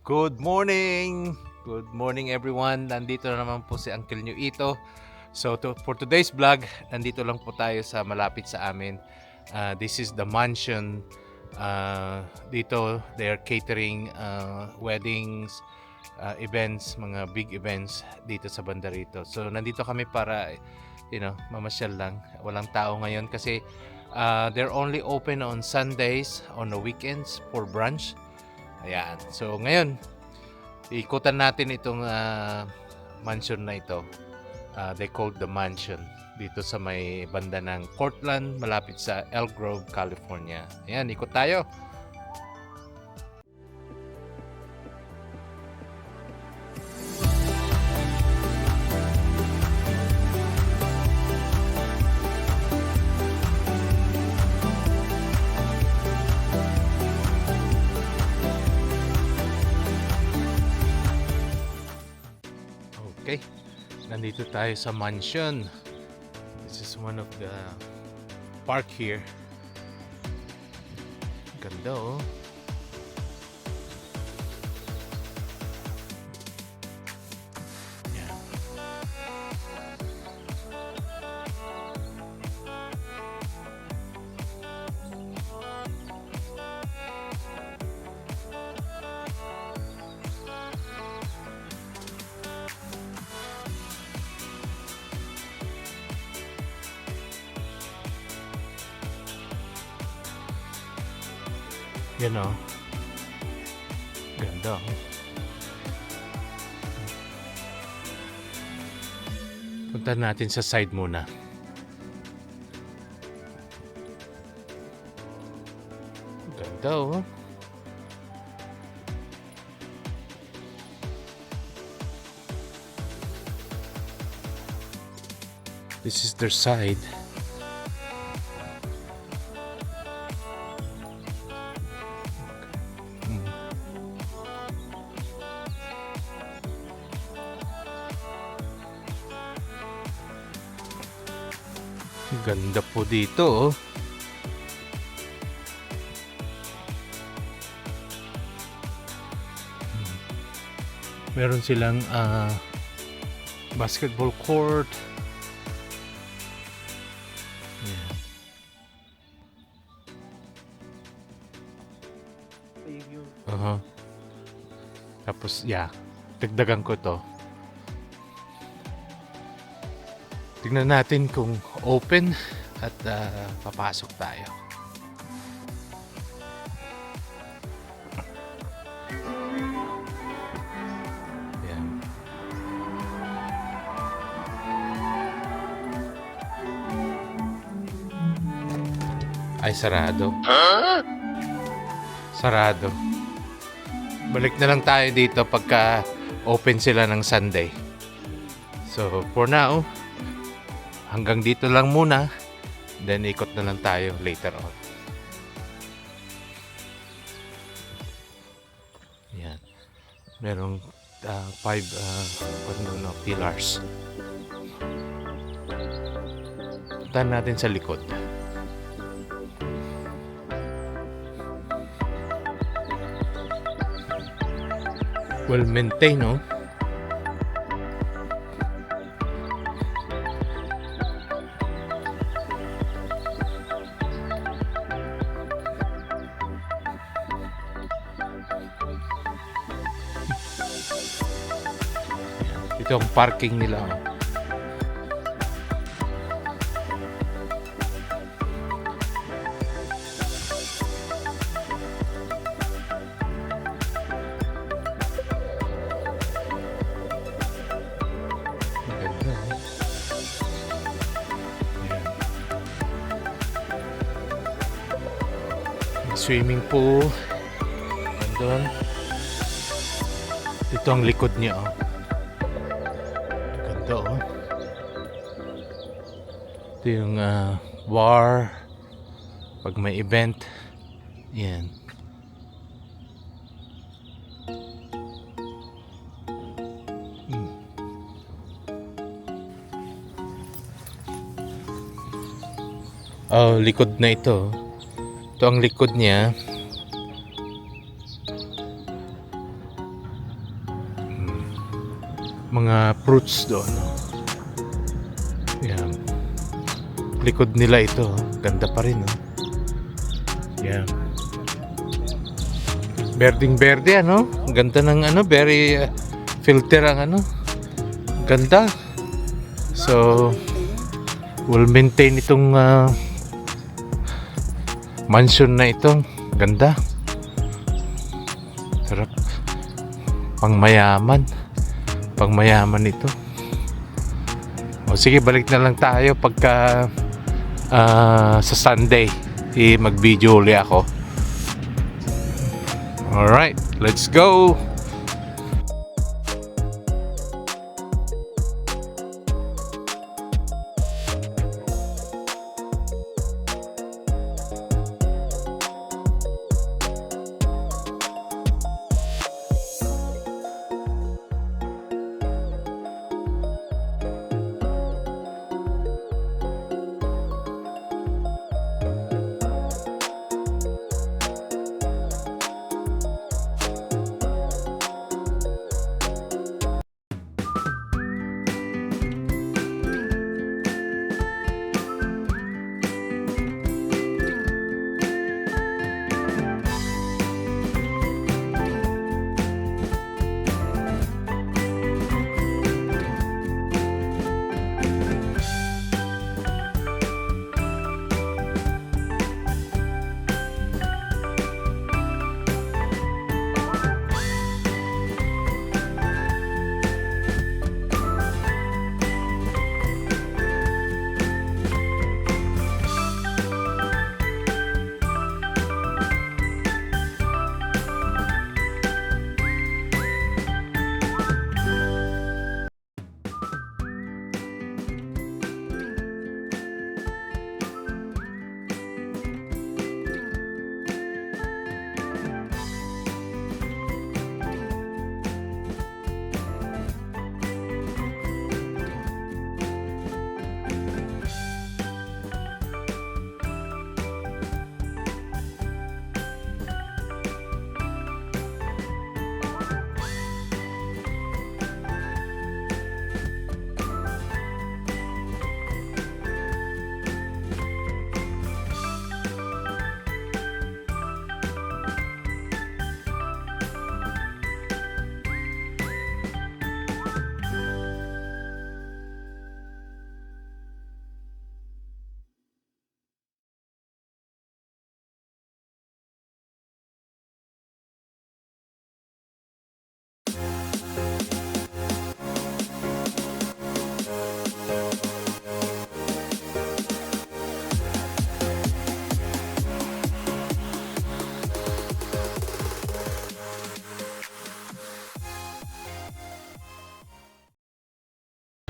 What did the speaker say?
Good morning! Good morning everyone. Nandito na naman po si Uncle New Ito. For today's vlog, nandito lang po tayo sa malapit sa amin. This is the mansion. Dito, they are catering weddings, events, mga big events dito sa banda rito. So, nandito kami para, mamasyal lang. Walang tao ngayon kasi they're only open on Sundays, on the weekends for brunch. Ayan. So, ngayon, ikutan natin itong mansion na ito. They called the mansion. Dito sa may banda ng Cortland, malapit sa Elk Grove, California. Ayan, ikot tayo. Okay, nandito tayo sa mansion. This is one of the park here. Ganda oh. Yeah. Yan o. Ganda o. Punta natin sa side muna. Ganda o. This is their side. Ganda po dito oh. Meron silang basketball court. Yeah. Tapos dagdagan ko to. Tignan natin kung open at papasok tayo. Ayan. Ay, sarado. Sarado. Balik na lang tayo dito pagka open sila ng Sunday. So, for now, hanggang dito lang muna, then ikot na lang tayo later on. Yan. Merong 5 pillars. Puntahan natin sa likod. Well maintained, no? Ito ang parking nila. Maganda. Swimming pool. Andun. Ito ang likod niya. Oh. Ito yung bar pag may event. Yan. Oh, likod na ito. Ito ang likod niya. mga fruits doon. Yan. Likod nila ito. Ganda pa rin. Yan. Berding-berde ano? Ganda ng ano, very filter ang ano. Ganda. So, we'll maintain itong mansion na ito. Ganda. Sarap. Pangmayaman. Pangmayaman ito. O sige, balik na lang tayo pagka sa Sunday. Mag-video ulit ako. Alright, let's go!